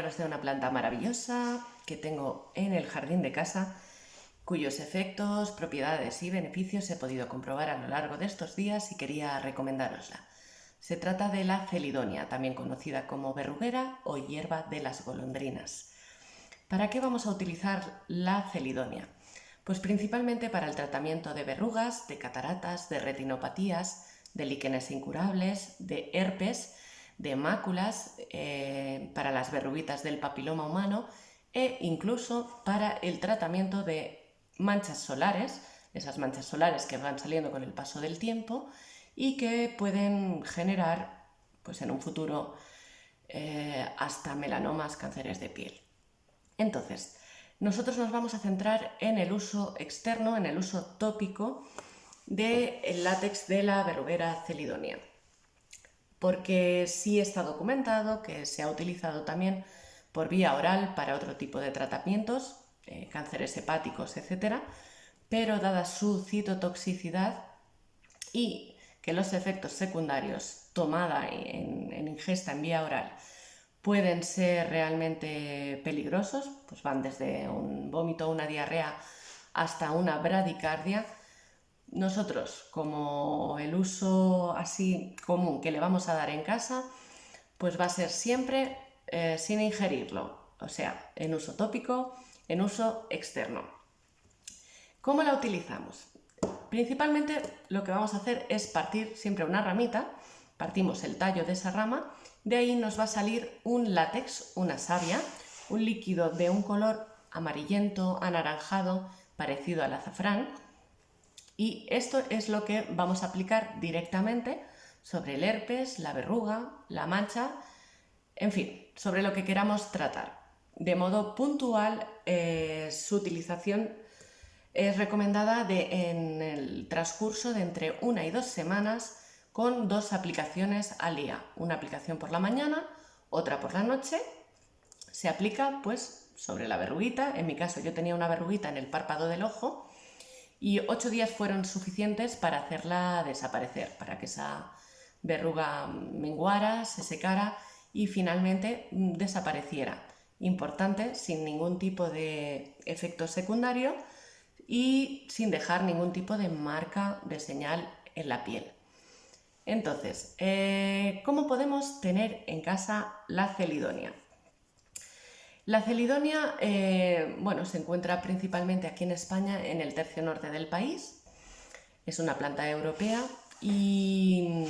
hablaros de una planta maravillosa que tengo en el jardín de casa, cuyos efectos, propiedades y beneficios he podido comprobar a lo largo de estos días y quería recomendárosla. Se trata de la celidonia, también conocida como verruguera o hierba de las golondrinas. ¿Para qué vamos a utilizar la celidonia? Pues principalmente para el tratamiento de verrugas, de cataratas, de retinopatías, de líquenes incurables, de herpes, de máculas, para las verruguitas del papiloma humano e incluso para el tratamiento de manchas solares, esas manchas solares que van saliendo con el paso del tiempo y que pueden generar, pues en un futuro, hasta melanomas, cánceres de piel. Entonces, nosotros nos vamos a centrar en el uso externo, en el uso tópico del látex de la verruguera celidonia, porque sí está documentado que se ha utilizado también por vía oral para otro tipo de tratamientos, cánceres hepáticos, etc., pero dada su citotoxicidad y que los efectos secundarios tomada en ingesta en vía oral pueden ser realmente peligrosos, pues van desde un vómito o una diarrea hasta una bradicardia. Nosotros, como el uso así común que le vamos a dar en casa, pues va a ser siempre sin ingerirlo, o sea, en uso tópico, en uso externo. ¿Cómo la utilizamos? Principalmente lo que vamos a hacer es partir siempre una ramita, partimos el tallo de esa rama, de ahí nos va a salir un látex, una savia, un líquido de un color amarillento, anaranjado, parecido al azafrán, y esto es lo que vamos a aplicar directamente sobre el herpes, la verruga, la mancha, en fin, sobre lo que queramos tratar. De modo puntual, su utilización es recomendada en el transcurso de entre 1 y 2 semanas con 2 aplicaciones al día. Una aplicación por la mañana, otra por la noche. Se aplica pues sobre la verruguita. En mi caso yo tenía una verruguita en el párpado del ojo y 8 días fueron suficientes para hacerla desaparecer, para que esa verruga menguara, se secara y finalmente desapareciera. Importante, sin ningún tipo de efecto secundario y sin dejar ningún tipo de marca de señal en la piel. Entonces, ¿cómo podemos tener en casa la celidonia? La celidonia, bueno, se encuentra principalmente aquí en España, en el tercio norte del país. Es una planta europea y,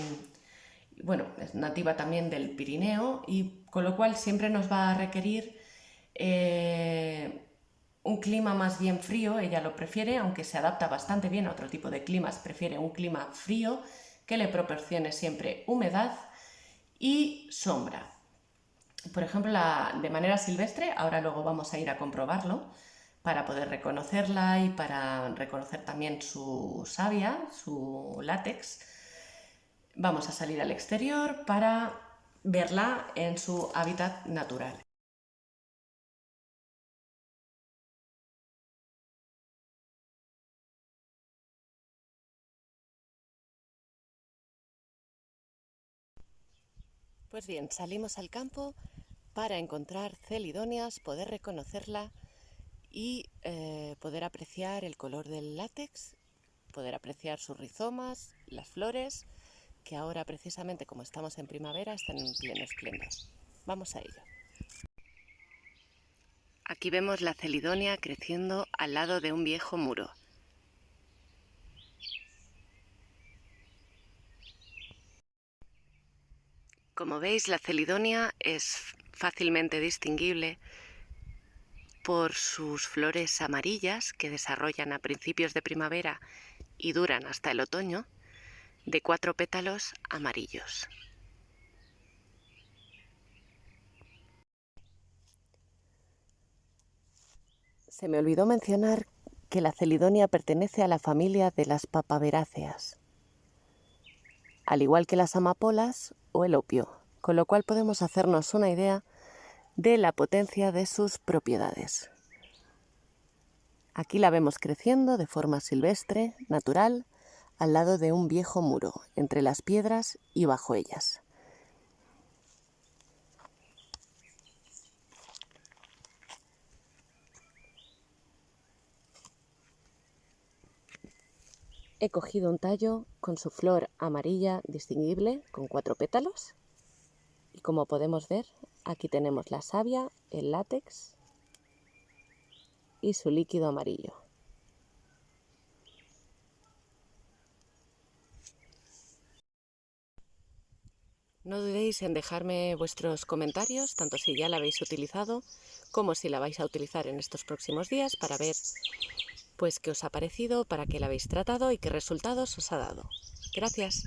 bueno, es nativa también del Pirineo y con lo cual siempre nos va a requerir un clima más bien frío. Ella lo prefiere, aunque se adapta bastante bien a otro tipo de climas, prefiere un clima frío que le proporcione siempre humedad y sombra. Por ejemplo, de manera silvestre, ahora luego vamos a ir a comprobarlo para poder reconocerla y para reconocer también su savia, su látex. Vamos a salir al exterior para verla en su hábitat natural. Pues bien, salimos al campo para encontrar celidonias, poder reconocerla y poder apreciar el color del látex, poder apreciar sus rizomas, las flores, que ahora precisamente como estamos en primavera están en pleno esplendor. Vamos a ello. Aquí vemos la celidonia creciendo al lado de un viejo muro. Como veis, la celidonia es fácilmente distinguible por sus flores amarillas que desarrollan a principios de primavera y duran hasta el otoño, de 4 pétalos amarillos. Se me olvidó mencionar que la celidonia pertenece a la familia de las papaveráceas, al igual que las amapolas o el opio, con lo cual podemos hacernos una idea de la potencia de sus propiedades. Aquí la vemos creciendo de forma silvestre, natural, al lado de un viejo muro, entre las piedras y bajo ellas. He cogido un tallo con su flor amarilla distinguible con 4 pétalos y como podemos ver aquí tenemos la savia, el látex y su líquido amarillo. No dudéis en dejarme vuestros comentarios, tanto si ya la habéis utilizado como si la vais a utilizar en estos próximos días, para ver pues qué os ha parecido, para qué la habéis tratado y qué resultados os ha dado. Gracias.